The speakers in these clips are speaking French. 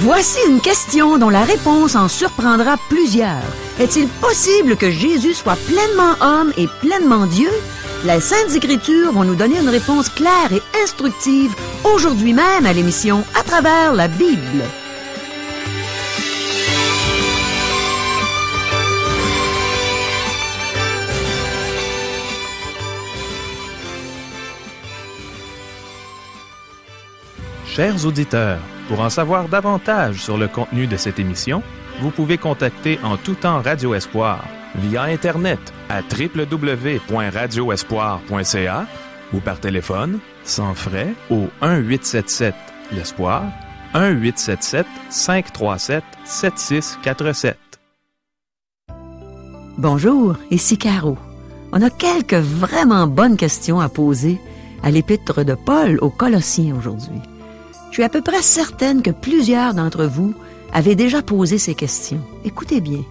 Voici une question dont la réponse en surprendra plusieurs. Est-il possible que Jésus soit pleinement homme et pleinement Dieu? Les Saintes Écritures vont nous donner une réponse claire et instructive aujourd'hui même à l'émission À travers la Bible. Chers auditeurs, pour en savoir davantage sur le contenu de cette émission, vous pouvez contacter en tout temps Radio Espoir via Internet à www.radioespoir.ca ou par téléphone, sans frais, au 1-877-l'Espoir, 1-877-537-7647. Bonjour, ici Caro. On a quelques vraiment bonnes questions à poser à l'épître de Paul aux Colossiens aujourd'hui. Je suis à peu près certaine que plusieurs d'entre vous avaient déjà posé ces questions. Écoutez bien.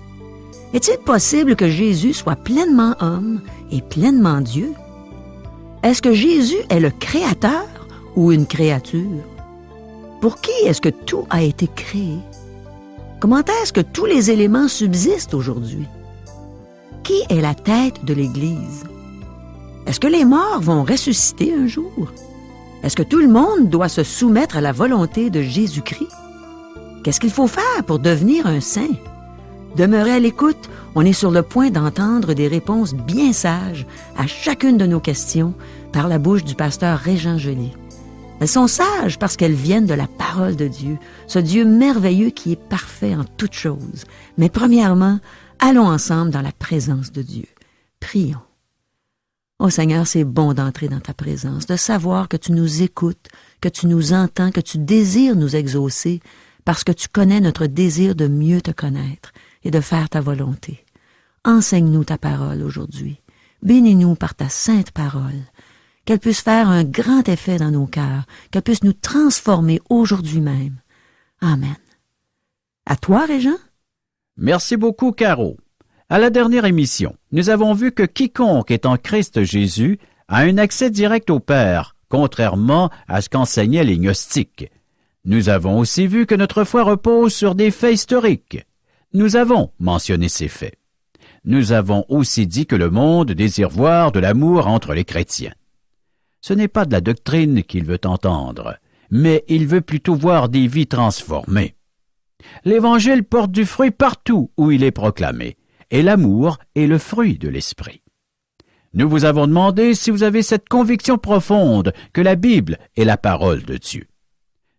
Est-il possible que Jésus soit pleinement homme et pleinement Dieu? Est-ce que Jésus est le créateur ou une créature? Pour qui est-ce que tout a été créé? Comment est-ce que tous les éléments subsistent aujourd'hui? Qui est la tête de l'Église? Est-ce que les morts vont ressusciter un jour? Est-ce que tout le monde doit se soumettre à la volonté de Jésus-Christ? Qu'est-ce qu'il faut faire pour devenir un saint? Demeurez à l'écoute, on est sur le point d'entendre des réponses bien sages à chacune de nos questions par la bouche du pasteur Régent Gelé. Elles sont sages parce qu'elles viennent de la parole de Dieu, ce Dieu merveilleux qui est parfait en toutes choses. Mais premièrement, allons ensemble dans la présence de Dieu. Prions. Oh Seigneur, c'est bon d'entrer dans ta présence, de savoir que tu nous écoutes, que tu nous entends, que tu désires nous exaucer, parce que tu connais notre désir de mieux te connaître et de faire ta volonté. Enseigne-nous ta parole aujourd'hui. Bénis-nous par ta sainte parole, qu'elle puisse faire un grand effet dans nos cœurs, qu'elle puisse nous transformer aujourd'hui même. Amen. À toi, Régent? Merci beaucoup, Caro. À la dernière émission, nous avons vu que quiconque est en Christ Jésus a un accès direct au Père, contrairement à ce qu'enseignaient les gnostiques. Nous avons aussi vu que notre foi repose sur des faits historiques. Nous avons mentionné ces faits. Nous avons aussi dit que le monde désire voir de l'amour entre les chrétiens. Ce n'est pas de la doctrine qu'il veut entendre, mais il veut plutôt voir des vies transformées. L'Évangile porte du fruit partout où il est proclamé, et l'amour est le fruit de l'Esprit. Nous vous avons demandé si vous avez cette conviction profonde que la Bible est la parole de Dieu.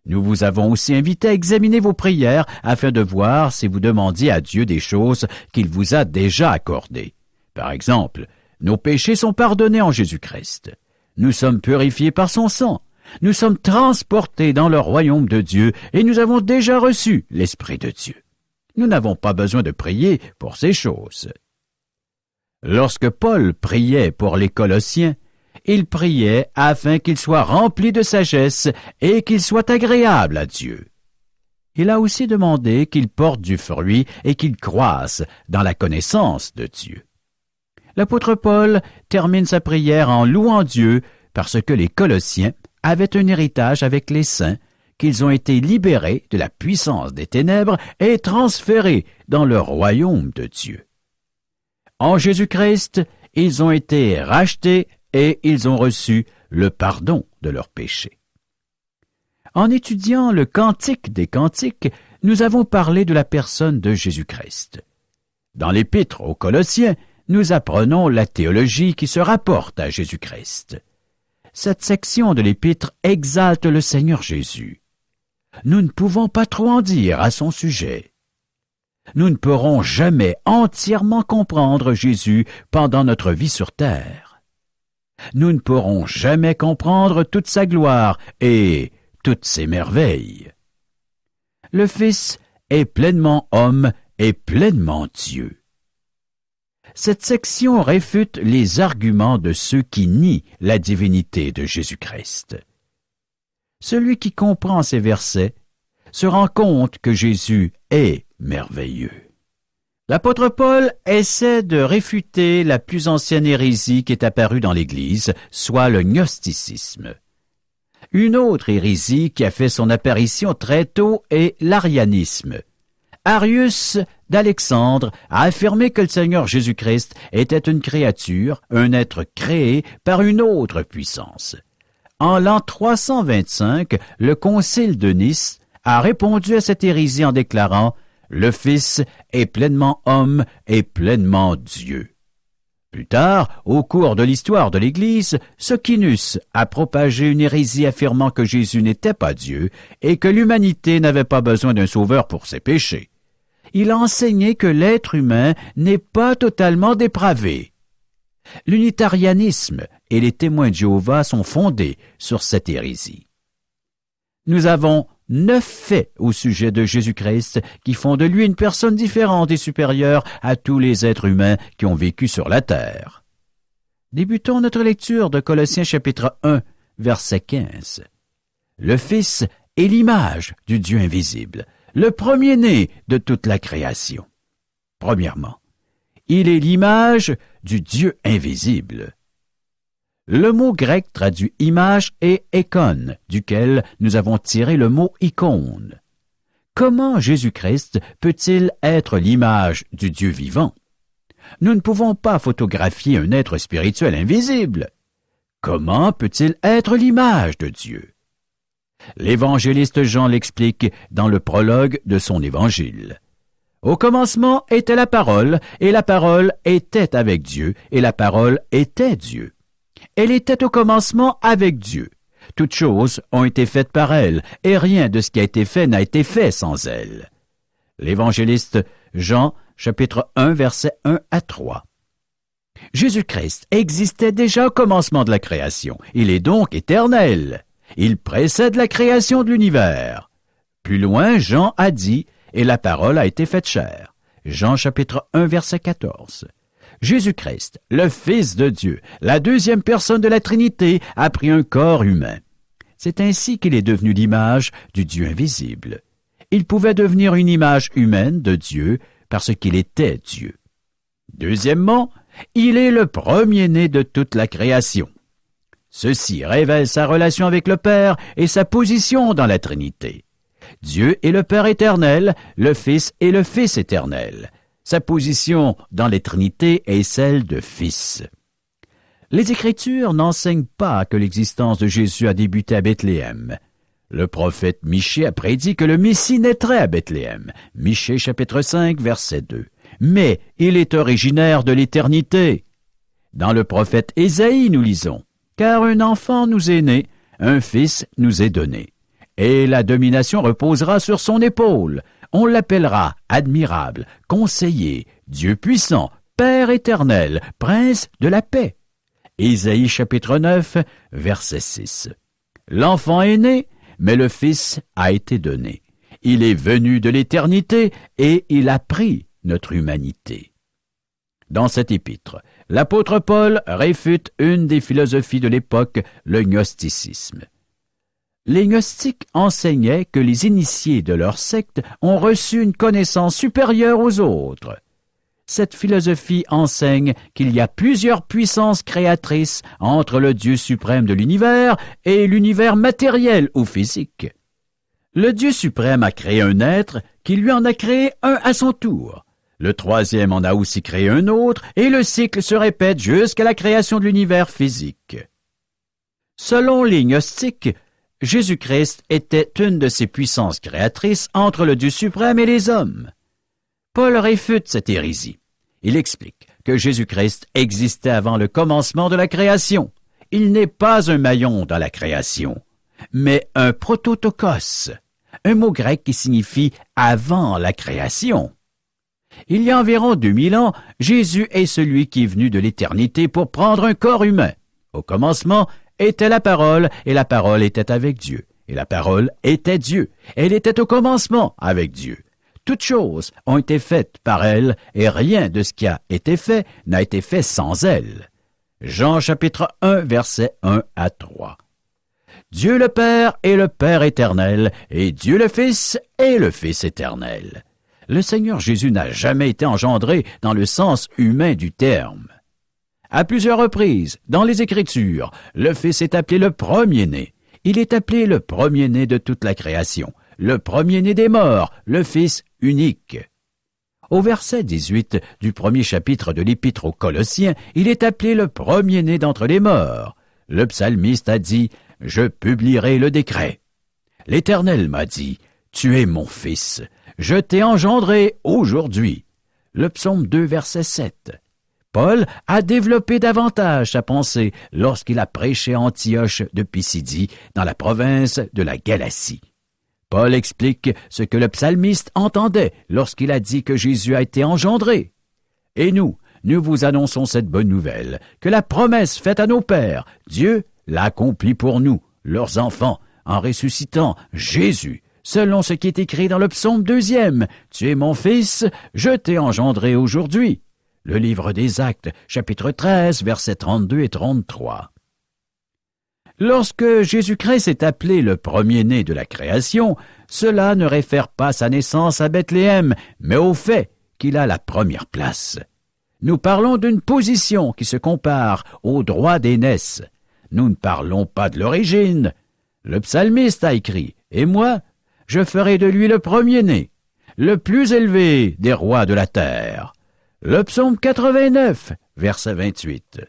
Nous vous avons aussi invité à examiner vos prières afin de voir si vous demandiez à Dieu des choses qu'il vous a déjà accordées. Par exemple, nos péchés sont pardonnés en Jésus-Christ. Nous sommes purifiés par son sang. Nous sommes transportés dans le royaume de Dieu et nous avons déjà reçu l'Esprit de Dieu. Nous n'avons pas besoin de prier pour ces choses. Lorsque Paul priait pour les Colossiens, il priait afin qu'ils soient remplis de sagesse et qu'ils soient agréables à Dieu. Il a aussi demandé qu'ils portent du fruit et qu'ils croissent dans la connaissance de Dieu. L'apôtre Paul termine sa prière en louant Dieu parce que les Colossiens avaient un héritage avec les saints, qu'ils ont été libérés de la puissance des ténèbres et transférés dans le royaume de Dieu. En Jésus-Christ, ils ont été rachetés et ils ont reçu le pardon de leurs péchés. En étudiant le Cantique des Cantiques, nous avons parlé de la personne de Jésus-Christ. Dans l'Épître aux Colossiens, nous apprenons la théologie qui se rapporte à Jésus-Christ. Cette section de l'Épître exalte le Seigneur Jésus. Nous ne pouvons pas trop en dire à son sujet. Nous ne pourrons jamais entièrement comprendre Jésus pendant notre vie sur terre. Nous ne pourrons jamais comprendre toute sa gloire et toutes ses merveilles. Le Fils est pleinement homme et pleinement Dieu. Cette section réfute les arguments de ceux qui nient la divinité de Jésus-Christ. Celui qui comprend ces versets se rend compte que Jésus est merveilleux. L'apôtre Paul essaie de réfuter la plus ancienne hérésie qui est apparue dans l'Église, soit le gnosticisme. Une autre hérésie qui a fait son apparition très tôt est l'arianisme. Arius d'Alexandre a affirmé que le Seigneur Jésus-Christ était une créature, un être créé par une autre puissance. En l'an 325, le Concile de Nice a répondu à cette hérésie en déclarant « Le Fils est pleinement homme et pleinement Dieu ». Plus tard, au cours de l'histoire de l'Église, Socinus a propagé une hérésie affirmant que Jésus n'était pas Dieu et que l'humanité n'avait pas besoin d'un sauveur pour ses péchés. Il a enseigné que l'être humain n'est pas totalement dépravé. L'unitarianisme et les témoins de Jéhovah sont fondés sur cette hérésie. Nous avons 9 faits au sujet de Jésus-Christ qui font de lui une personne différente et supérieure à tous les êtres humains qui ont vécu sur la terre. Débutons notre lecture de Colossiens chapitre 1, verset 15. Le Fils est l'image du Dieu invisible, le premier-né de toute la création. Premièrement, il est l'image du Dieu invisible. Le mot grec traduit image est eikon, duquel nous avons tiré le mot icône. Comment Jésus-Christ peut-il être l'image du Dieu vivant? Nous ne pouvons pas photographier un être spirituel invisible. Comment peut-il être l'image de Dieu? L'évangéliste Jean l'explique dans le prologue de son évangile. Au commencement était la parole, et la parole était avec Dieu, et la parole était Dieu. Elle était au commencement avec Dieu. Toutes choses ont été faites par elle, et rien de ce qui a été fait n'a été fait sans elle. L'évangéliste Jean, chapitre 1, versets 1 à 3. Jésus-Christ existait déjà au commencement de la création. Il est donc éternel. Il précède la création de l'univers. Plus loin, Jean a dit « Et la parole a été faite chair ». Jean, chapitre 1, verset 14. Jésus-Christ, le Fils de Dieu, la deuxième personne de la Trinité, a pris un corps humain. C'est ainsi qu'il est devenu l'image du Dieu invisible. Il pouvait devenir une image humaine de Dieu parce qu'il était Dieu. Deuxièmement, il est le premier-né de toute la création. Ceci révèle sa relation avec le Père et sa position dans la Trinité. Dieu est le Père éternel, le Fils est le Fils éternel. Sa position dans les Trinités est celle de Fils. Les Écritures n'enseignent pas que l'existence de Jésus a débuté à Bethléem. Le prophète Michée a prédit que le Messie naîtrait à Bethléem. Michée chapitre 5, verset 2. Mais il est originaire de l'éternité. Dans le prophète Ésaïe, nous lisons « Car un enfant nous est né, un fils nous est donné. Et la domination reposera sur son épaule. On l'appellera admirable, conseiller, Dieu puissant, Père éternel, prince de la paix. » Ésaïe chapitre 9, verset 6. L'enfant est né, mais le Fils a été donné. Il est venu de l'éternité et il a pris notre humanité. Dans cet épître, l'apôtre Paul réfute une des philosophies de l'époque, le gnosticisme. Les gnostiques enseignaient que les initiés de leur secte ont reçu une connaissance supérieure aux autres. Cette philosophie enseigne qu'il y a plusieurs puissances créatrices entre le Dieu suprême de l'univers et l'univers matériel ou physique. Le Dieu suprême a créé un être qui lui en a créé un à son tour. Le troisième en a aussi créé un autre et le cycle se répète jusqu'à la création de l'univers physique. Selon les gnostiques, Jésus-Christ était une de ces puissances créatrices entre le Dieu suprême et les hommes. Paul réfute cette hérésie. Il explique que Jésus-Christ existait avant le commencement de la création. Il n'est pas un maillon dans la création, mais un prototokos, un mot grec qui signifie « avant la création ». Il y a environ 2000 ans, Jésus est celui qui est venu de l'éternité pour prendre un corps humain. Au commencement était la parole, et la parole était avec Dieu. Et la parole était Dieu. Elle était au commencement avec Dieu. Toutes choses ont été faites par elle, et rien de ce qui a été fait n'a été fait sans elle. Jean chapitre 1, versets 1 à 3. Dieu le Père est le Père éternel, et Dieu le Fils est le Fils éternel. Le Seigneur Jésus n'a jamais été engendré dans le sens humain du terme. À plusieurs reprises, dans les Écritures, le Fils est appelé le premier-né. Il est appelé le premier-né de toute la création, le premier-né des morts, le Fils unique. Au verset 18 du premier chapitre de l'Épître aux Colossiens, il est appelé le premier-né d'entre les morts. Le psalmiste a dit « Je publierai le décret ». L'Éternel m'a dit « Tu es mon fils, je t'ai engendré aujourd'hui ». Le psaume 2, verset 7. Paul a développé davantage sa pensée lorsqu'il a prêché à Antioche de Pisidie, dans la province de la Galatie. Paul explique ce que le psalmiste entendait lorsqu'il a dit que Jésus a été engendré. Et nous vous annonçons cette bonne nouvelle, que la promesse faite à nos pères, Dieu l'a accomplie pour nous, leurs enfants, en ressuscitant Jésus, selon ce qui est écrit dans le psaume 2. « Tu es mon fils, je t'ai engendré aujourd'hui ». Le livre des Actes, chapitre 13, versets 32 et 33. Lorsque Jésus-Christ est appelé le premier-né de la création, cela ne réfère pas sa naissance à Bethléem, mais au fait qu'il a la première place. Nous parlons d'une position qui se compare au droit d'aînesse. Nous ne parlons pas de l'origine. Le psalmiste a écrit « Et moi, je ferai de lui le premier-né, le plus élevé des rois de la terre. » Le psaume 89, verset 28.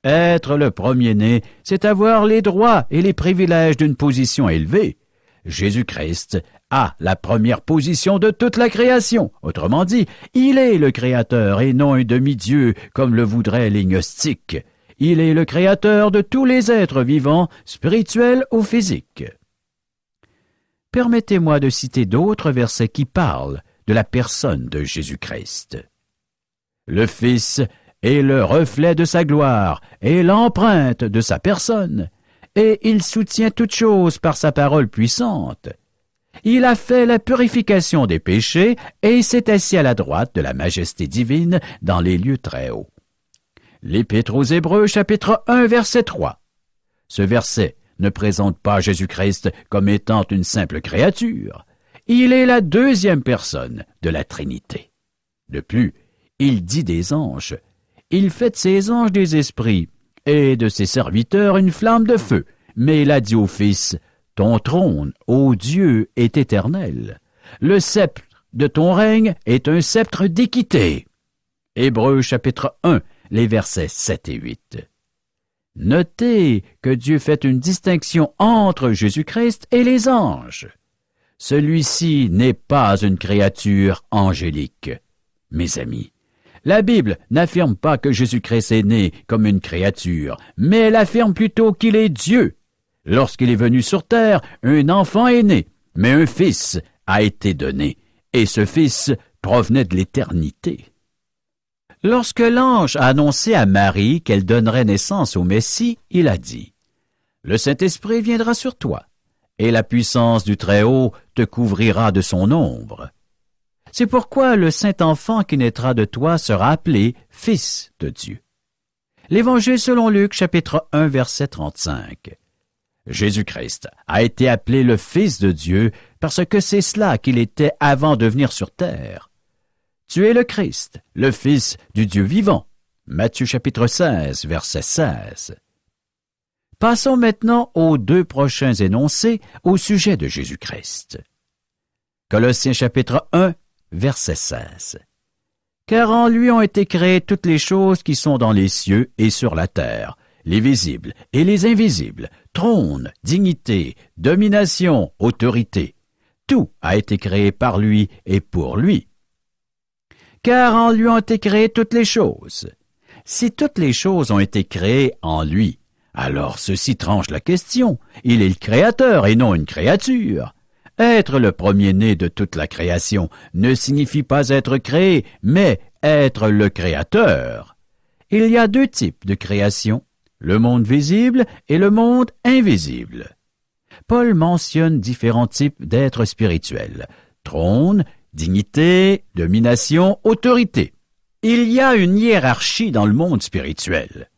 Être le premier-né, c'est avoir les droits et les privilèges d'une position élevée. Jésus-Christ a la première position de toute la création. Autrement dit, il est le Créateur et non un demi-dieu comme le voudraient les gnostiques. Il est le Créateur de tous les êtres vivants, spirituels ou physiques. Permettez-moi de citer d'autres versets qui parlent de la personne de Jésus-Christ. Le Fils est le reflet de sa gloire et l'empreinte de sa personne, et il soutient toutes choses par sa parole puissante. Il a fait la purification des péchés et s'est assis à la droite de la majesté divine dans les lieux très hauts. L'Épître aux Hébreux, chapitre 1, verset 3. Ce verset ne présente pas Jésus-Christ comme étant une simple créature. Il est la deuxième personne de la Trinité. De plus, il dit des anges. Il fait de ses anges des esprits et de ses serviteurs une flamme de feu. Mais il a dit au Fils, « Ton trône, ô Dieu, est éternel. Le sceptre de ton règne est un sceptre d'équité. » Hébreux chapitre 1, les versets 7 et 8. Notez que Dieu fait une distinction entre Jésus-Christ et les anges. Celui-ci n'est pas une créature angélique. Mes amis, la Bible n'affirme pas que Jésus-Christ est né comme une créature, mais elle affirme plutôt qu'il est Dieu. Lorsqu'il est venu sur terre, un enfant est né, mais un fils a été donné, et ce fils provenait de l'éternité. Lorsque l'ange a annoncé à Marie qu'elle donnerait naissance au Messie, il a dit « Le Saint-Esprit viendra sur toi, et la puissance du Très-Haut te couvrira de son ombre. » C'est pourquoi le Saint-Enfant qui naîtra de toi sera appelé Fils de Dieu. L'Évangile selon Luc, chapitre 1, verset 35. Jésus-Christ a été appelé le Fils de Dieu parce que c'est cela qu'il était avant de venir sur terre. Tu es le Christ, le Fils du Dieu vivant. Matthieu chapitre 16, verset 16. Passons maintenant aux deux prochains énoncés au sujet de Jésus-Christ. Colossiens chapitre 1, verset 16. Car en lui ont été créées toutes les choses qui sont dans les cieux et sur la terre, les visibles et les invisibles, trône, dignité, domination, autorité. Tout a été créé par lui et pour lui. Car en lui ont été créées toutes les choses. Si toutes les choses ont été créées en lui, alors ceci tranche la question. Il est le Créateur et non une créature. Être le premier-né de toute la création ne signifie pas être créé, mais être le Créateur. Il y a deux types de création, le monde visible et le monde invisible. Paul mentionne différents types d'êtres spirituels, trône, dignité, domination, autorité. Il y a une hiérarchie dans le monde spirituel.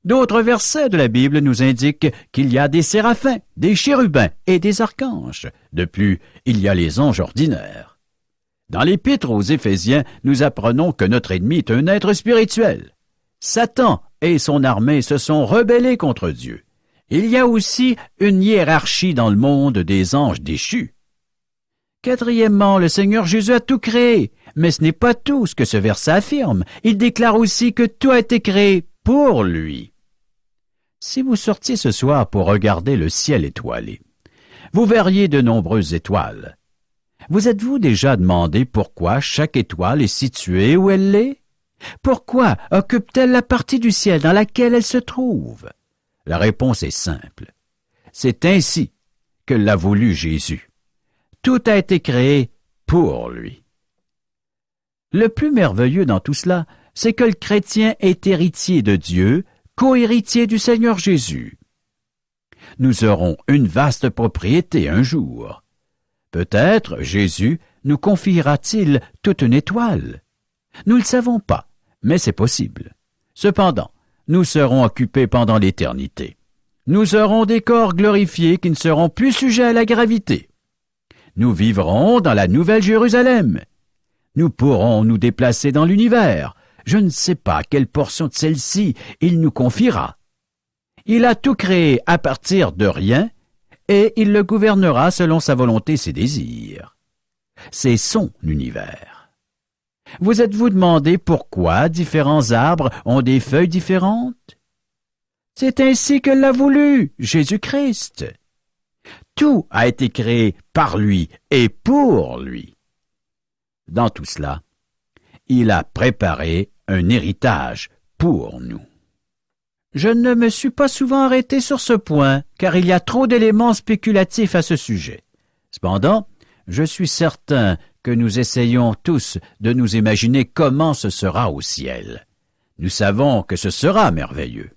D'autres versets de la Bible nous indiquent qu'il y a des séraphins, des chérubins et des archanges. De plus, il y a les anges ordinaires. Dans l'Épître aux Éphésiens, nous apprenons que notre ennemi est un être spirituel. Satan et son armée se sont rebellés contre Dieu. Il y a aussi une hiérarchie dans le monde des anges déchus. Quatrièmement, le Seigneur Jésus a tout créé, mais ce n'est pas tout ce que ce verset affirme. Il déclare aussi que tout a été créé pour lui. Si vous sortiez ce soir pour regarder le ciel étoilé, vous verriez de nombreuses étoiles. Vous êtes-vous déjà demandé pourquoi chaque étoile est située où elle est? Pourquoi occupe-t-elle la partie du ciel dans laquelle elle se trouve? La réponse est simple. C'est ainsi que l'a voulu Jésus. Tout a été créé pour lui. Le plus merveilleux dans tout cela, c'est que le chrétien est héritier de Dieu, co-héritier du Seigneur Jésus. Nous aurons une vaste propriété un jour. Peut-être Jésus nous confiera-t-il toute une étoile. Nous ne le savons pas, mais c'est possible. Cependant, nous serons occupés pendant l'éternité. Nous aurons des corps glorifiés qui ne seront plus sujets à la gravité. Nous vivrons dans la Nouvelle Jérusalem. Nous pourrons nous déplacer dans l'univers. Je ne sais pas quelle portion de celle-ci il nous confiera. Il a tout créé à partir de rien, et il le gouvernera selon sa volonté et ses désirs. C'est son univers. Vous êtes-vous demandé pourquoi différents arbres ont des feuilles différentes? C'est ainsi que l'a voulu Jésus-Christ. Tout a été créé par lui et pour lui. Dans tout cela, il a préparé un héritage pour nous. Je ne me suis pas souvent arrêté sur ce point, car il y a trop d'éléments spéculatifs à ce sujet. Cependant, je suis certain que nous essayons tous de nous imaginer comment ce sera au ciel. Nous savons que ce sera merveilleux.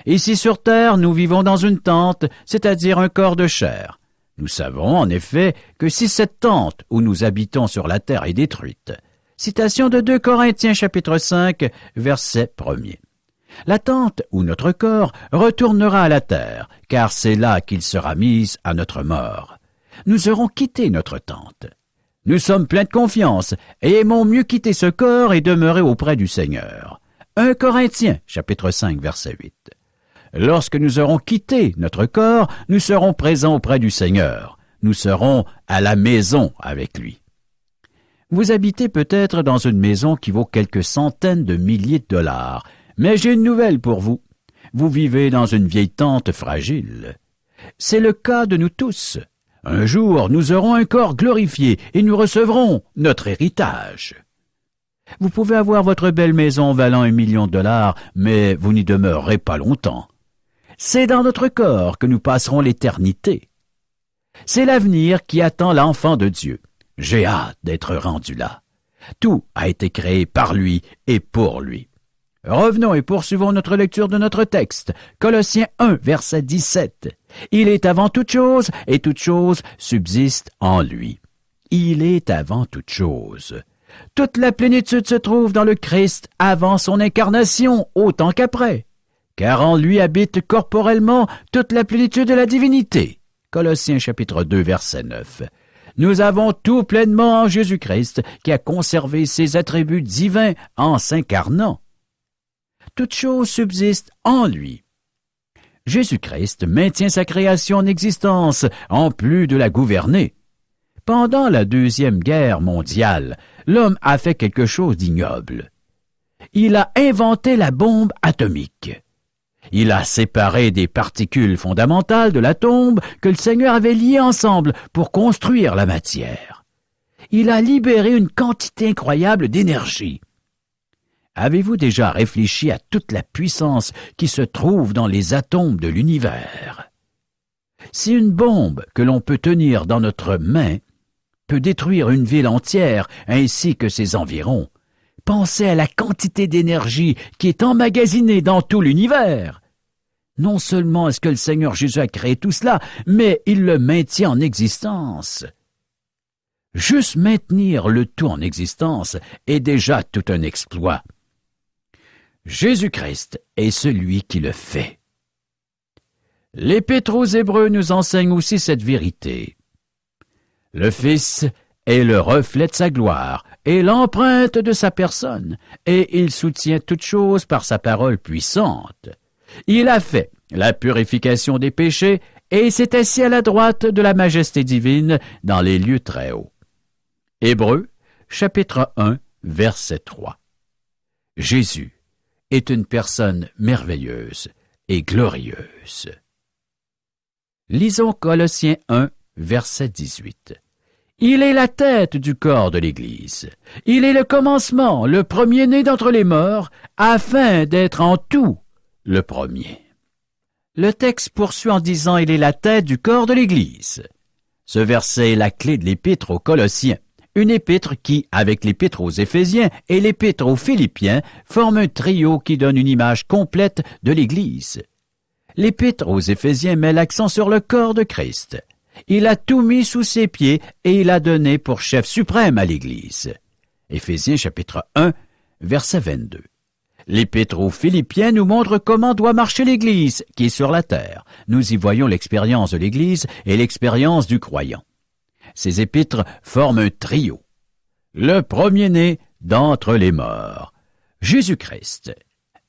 Ici sur terre, nous vivons dans une tente, c'est-à-dire un corps de chair. Nous savons, en effet, que si cette tente où nous habitons sur la terre est détruite, citation de 2 Corinthiens chapitre 5, verset 1er. La tente ou notre corps retournera à la terre, car c'est là qu'il sera mis à notre mort. Nous aurons quitté notre tente. Nous sommes pleins de confiance et aimons mieux quitter ce corps et demeurer auprès du Seigneur. 1 Corinthiens, chapitre 5, verset 8. Lorsque nous aurons quitté notre corps, nous serons présents auprès du Seigneur. Nous serons à la maison avec lui. Vous habitez peut-être dans une maison qui vaut quelques centaines de milliers de dollars, mais j'ai une nouvelle pour vous. Vous vivez dans une vieille tente fragile. C'est le cas de nous tous. Un jour, nous aurons un corps glorifié et nous recevrons notre héritage. Vous pouvez avoir votre belle maison valant $1 million, mais vous n'y demeurerez pas longtemps. C'est dans notre corps que nous passerons l'éternité. C'est l'avenir qui attend l'enfant de Dieu. J'ai hâte d'être rendu là. Tout a été créé par lui et pour lui. Revenons et poursuivons notre lecture de notre texte. Colossiens 1, verset 17. Il est avant toute chose, et toute chose subsiste en lui. Il est avant toute chose. Toute la plénitude se trouve dans le Christ avant son incarnation, autant qu'après. Car en lui habite corporellement toute la plénitude de la divinité. Colossiens chapitre 2, verset 9. Nous avons tout pleinement en Jésus-Christ, qui a conservé ses attributs divins en s'incarnant. Toute chose subsiste en lui. Jésus-Christ maintient sa création en existence, en plus de la gouverner. Pendant la Deuxième Guerre mondiale, l'homme a fait quelque chose d'ignoble. Il a inventé la bombe atomique. Il a séparé des particules fondamentales de l'atome que le Seigneur avait liées ensemble pour construire la matière. Il a libéré une quantité incroyable d'énergie. Avez-vous déjà réfléchi à toute la puissance qui se trouve dans les atomes de l'univers? Si une bombe que l'on peut tenir dans notre main peut détruire une ville entière ainsi que ses environs, pensez à la quantité d'énergie qui est emmagasinée dans tout l'univers. Non seulement est-ce que le Seigneur Jésus a créé tout cela, mais il le maintient en existence. Juste maintenir le tout en existence est déjà tout un exploit. Jésus-Christ est celui qui le fait. L'Épître aux Hébreux nous enseigne aussi cette vérité. Le Fils est le reflet de sa gloire et l'empreinte de sa personne, et il soutient toutes choses par sa parole puissante. Il a fait la purification des péchés, et s'est assis à la droite de la majesté divine dans les lieux très hauts. Hébreux, chapitre 1, verset 3. Jésus est une personne merveilleuse et glorieuse. Lisons Colossiens 1, verset 18. Il est la tête du corps de l'Église. Il est le commencement, le premier-né d'entre les morts, afin d'être en tout le premier. Le texte poursuit en disant « Il est la tête du corps de l'Église ». Ce verset est la clé de l'épître aux Colossiens, une épître qui, avec l'épître aux Éphésiens et l'épître aux Philippiens, forme un trio qui donne une image complète de l'Église. L'épître aux Éphésiens met l'accent sur le corps de Christ. Il a tout mis sous ses pieds et il a donné pour chef suprême à l'Église. Éphésiens chapitre 1, verset 22. L'épître aux Philippiens nous montre comment doit marcher l'Église qui est sur la terre. Nous y voyons l'expérience de l'Église et l'expérience du croyant. Ces épîtres forment un trio. Le premier-né d'entre les morts, Jésus-Christ,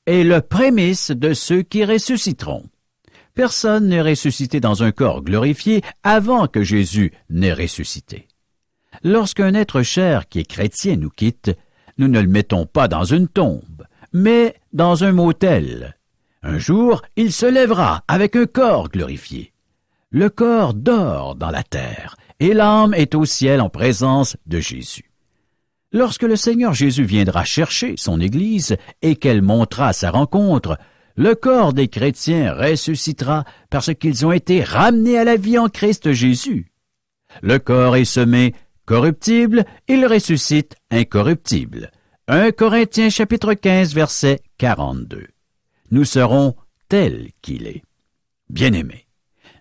est le prémisse de ceux qui ressusciteront. Personne n'est ressuscité dans un corps glorifié avant que Jésus n'ait ressuscité. Lorsqu'un être cher qui est chrétien nous quitte, nous ne le mettons pas dans une tombe, mais dans un motel. Un jour, il se lèvera avec un corps glorifié. Le corps dort dans la terre, et l'âme est au ciel en présence de Jésus. Lorsque le Seigneur Jésus viendra chercher son Église et qu'elle montera à sa rencontre, le corps des chrétiens ressuscitera parce qu'ils ont été ramenés à la vie en Christ Jésus. Le corps est semé corruptible, il ressuscite incorruptible. 1 Corinthiens chapitre 15, verset 42. Nous serons tels qu'il est. Bien-aimés,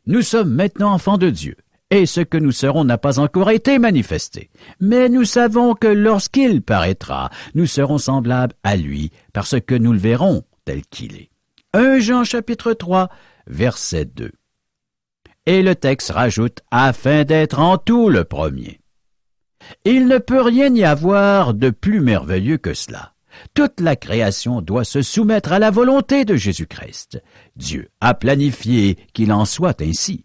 nous sommes maintenant enfants de Dieu, et ce que nous serons n'a pas encore été manifesté. Mais nous savons que lorsqu'il paraîtra, nous serons semblables à lui, parce que nous le verrons tel qu'il est. 1 Jean chapitre 3, verset 2. Et le texte rajoute « afin d'être en tout le premier ». Il ne peut rien y avoir de plus merveilleux que cela. Toute la création doit se soumettre à la volonté de Jésus-Christ. Dieu a planifié qu'il en soit ainsi.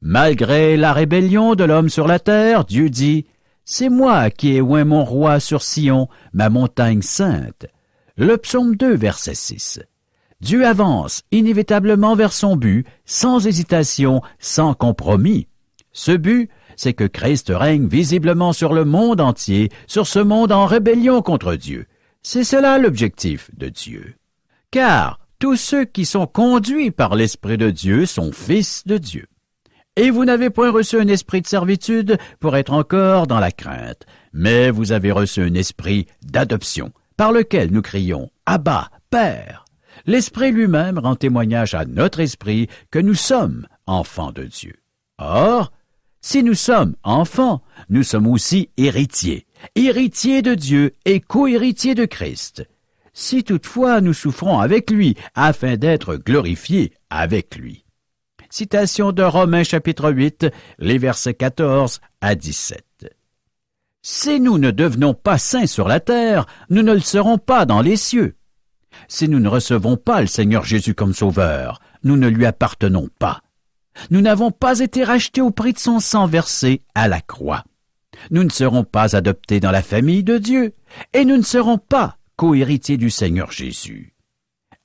Malgré la rébellion de l'homme sur la terre, Dieu dit « C'est moi qui ai oint mon roi sur Sion, ma montagne sainte ». Le psaume 2, verset 6. Dieu avance inévitablement vers son but, sans hésitation, sans compromis. Ce but, c'est que Christ règne visiblement sur le monde entier, sur ce monde en rébellion contre Dieu. C'est cela l'objectif de Dieu. Car tous ceux qui sont conduits par l'Esprit de Dieu sont fils de Dieu. Et vous n'avez point reçu un esprit de servitude pour être encore dans la crainte, mais vous avez reçu un esprit d'adoption, par lequel nous crions « Abba, Père ». L'Esprit lui-même rend témoignage à notre esprit que nous sommes enfants de Dieu. Or, si nous sommes enfants, nous sommes aussi héritiers, héritiers de Dieu et co-héritiers de Christ. Si toutefois nous souffrons avec lui, afin d'être glorifiés avec lui. Citation de Romains chapitre 8, les versets 14 à 17. Si nous ne devenons pas saints sur la terre, nous ne le serons pas dans les cieux. Si nous ne recevons pas le Seigneur Jésus comme Sauveur, nous ne lui appartenons pas. Nous n'avons pas été rachetés au prix de son sang versé à la croix. Nous ne serons pas adoptés dans la famille de Dieu, et nous ne serons pas co-héritiers du Seigneur Jésus.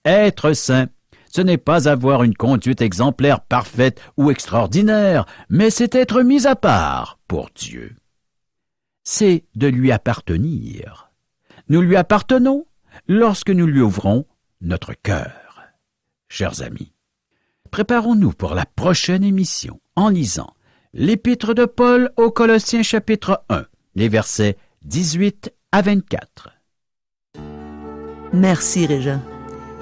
Être saint, ce n'est pas avoir une conduite exemplaire parfaite ou extraordinaire, mais c'est être mis à part pour Dieu. C'est de lui appartenir. Nous lui appartenons lorsque nous lui ouvrons notre cœur. Chers amis, préparons-nous pour la prochaine émission en lisant l'Épître de Paul aux Colossiens chapitre 1, les versets 18 à 24. Merci, Régent.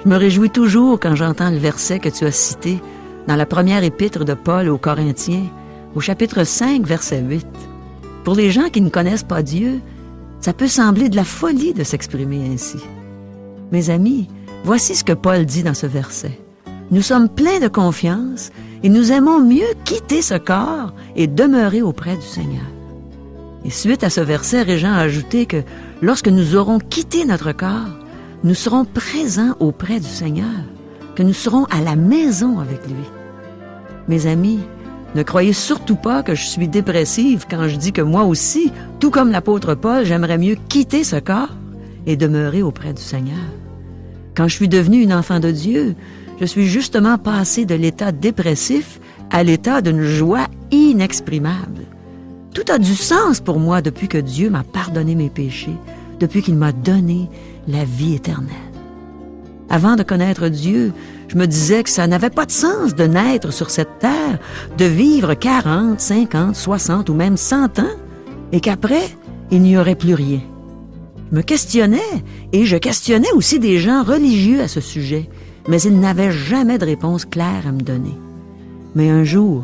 Je me réjouis toujours quand j'entends le verset que tu as cité dans la première épître de Paul aux Corinthiens, au chapitre 5, verset 8. Pour les gens qui ne connaissent pas Dieu, ça peut sembler de la folie de s'exprimer ainsi. Mes amis, voici ce que Paul dit dans ce verset. Nous sommes pleins de confiance et nous aimons mieux quitter ce corps et demeurer auprès du Seigneur. Et suite à ce verset, Régent a ajouté que lorsque nous aurons quitté notre corps, nous serons présents auprès du Seigneur. que nous serons à la maison avec lui. Mes amis, ne croyez surtout pas que je suis dépressive quand je dis que moi aussi, tout comme l'apôtre Paul, j'aimerais mieux quitter ce corps et demeurer auprès du Seigneur. Quand je suis devenue une enfant de Dieu, je suis justement passée de l'état dépressif à l'état d'une joie inexprimable. Tout a du sens pour moi depuis que Dieu m'a pardonné mes péchés, depuis qu'il m'a donné la vie éternelle. Avant de connaître Dieu, je me disais que ça n'avait pas de sens de naître sur cette terre, de vivre 40, 50, 60 ou même 100 ans, et qu'après, il n'y aurait plus rien. Je me questionnais, et je questionnais aussi des gens religieux à ce sujet, mais ils n'avaient jamais de réponse claire à me donner. Mais un jour,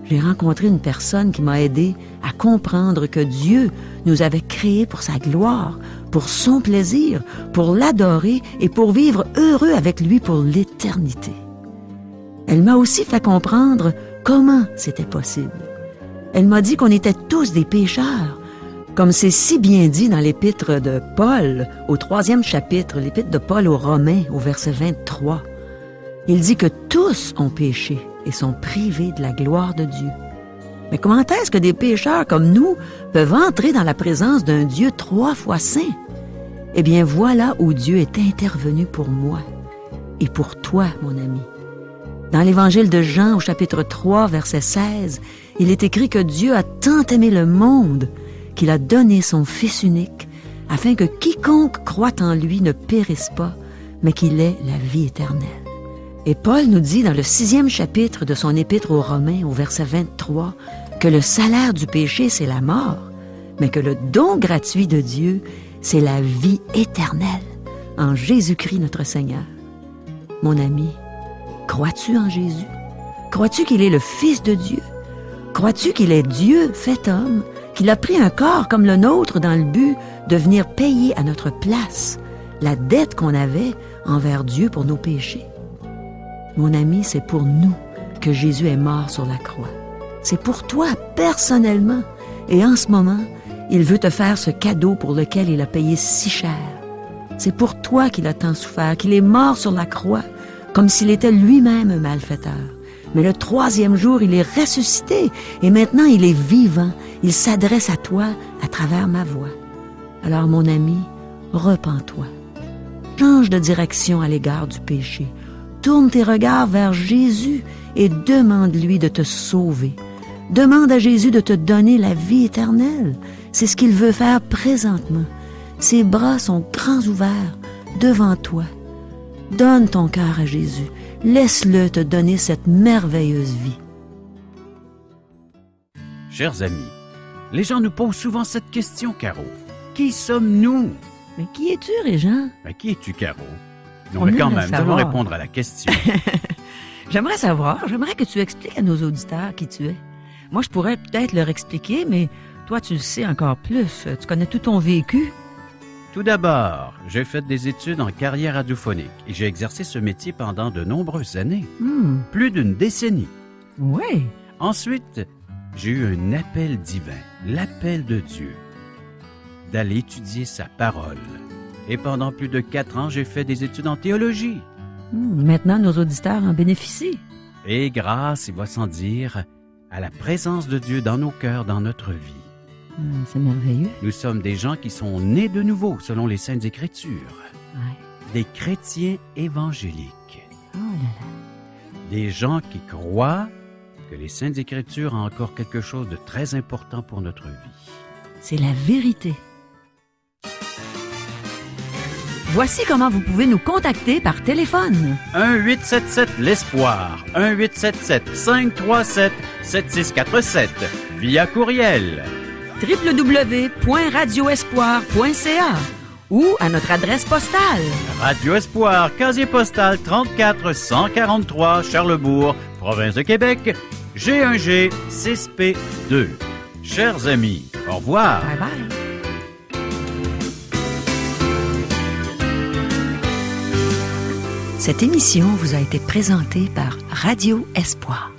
j'ai rencontré une personne qui m'a aidé à comprendre que Dieu nous avait créés pour sa gloire, pour son plaisir, pour l'adorer et pour vivre heureux avec lui pour l'éternité. Elle m'a aussi fait comprendre comment c'était possible. Elle m'a dit qu'on était tous des pécheurs, comme c'est si bien dit dans l'épître de Paul, au 3e chapitre, l'épître de Paul aux Romains, au verset 23. Il dit que tous ont péché et sont privés de la gloire de Dieu. Mais comment est-ce que des pécheurs comme nous peuvent entrer dans la présence d'un Dieu 3 fois saint? Eh bien, voilà où Dieu est intervenu pour moi et pour toi, mon ami. Dans l'Évangile de Jean, au chapitre 3, verset 16, il est écrit que Dieu a tant aimé le monde qu'il a donné son Fils unique, afin que quiconque croit en lui ne périsse pas, mais qu'il ait la vie éternelle. Et Paul nous dit dans le 6e chapitre de son épître aux Romains, au verset 23, que le salaire du péché, c'est la mort, mais que le don gratuit de Dieu, c'est la vie éternelle en Jésus-Christ notre Seigneur. Mon ami, crois-tu en Jésus? Crois-tu qu'il est le Fils de Dieu? Crois-tu qu'il est Dieu fait homme, qu'il a pris un corps comme le nôtre dans le but de venir payer à notre place la dette qu'on avait envers Dieu pour nos péchés? Mon ami, c'est pour nous que Jésus est mort sur la croix. C'est pour toi, personnellement. Et en ce moment, il veut te faire ce cadeau pour lequel il a payé si cher. C'est pour toi qu'il a tant souffert, qu'il est mort sur la croix, comme s'il était lui-même un malfaiteur. Mais le 3e jour, il est ressuscité, et maintenant il est vivant. Il s'adresse à toi à travers ma voix. Alors, mon ami, repens-toi. Change de direction à l'égard du péché. Tourne tes regards vers Jésus et demande-lui de te sauver. Demande à Jésus de te donner la vie éternelle. C'est ce qu'il veut faire présentement. Ses bras sont grands ouverts devant toi. Donne ton cœur à Jésus. Laisse-le te donner cette merveilleuse vie. Chers amis, les gens nous posent souvent cette question, Caro. Qui sommes-nous? Mais qui es-tu, Régent? Qui es-tu, Caro? Non, mais quand même, nous allons répondre à la question. J'aimerais que tu expliques à nos auditeurs qui tu es. Moi, je pourrais peut-être leur expliquer, mais toi, tu le sais encore plus. Tu connais tout ton vécu. Tout d'abord, j'ai fait des études en carrière radiophonique et j'ai exercé ce métier pendant de nombreuses années. Plus d'une décennie. Oui. Ensuite, j'ai eu un appel divin, l'appel de Dieu, d'aller étudier sa parole. Et pendant plus de 4 ans, j'ai fait des études en théologie. Maintenant, nos auditeurs en bénéficient. Et grâce, il va sans dire, à la présence de Dieu dans nos cœurs, dans notre vie. C'est merveilleux. Nous sommes des gens qui sont nés de nouveau, selon les Saintes Écritures. Ouais. Des chrétiens évangéliques. Oh là là. Des gens qui croient que les Saintes Écritures ont encore quelque chose de très important pour notre vie. C'est la vérité. Voici comment vous pouvez nous contacter par téléphone. 1-877-L'Espoir. 1-877-537-7647. Via courriel. www.radioespoir.ca ou à notre adresse postale. Radio Espoir, casier postal 34 143 Charlebourg, province de Québec, G1G 6P2. Chers amis, au revoir. Bye bye. Cette émission vous a été présentée par Radio Espoir.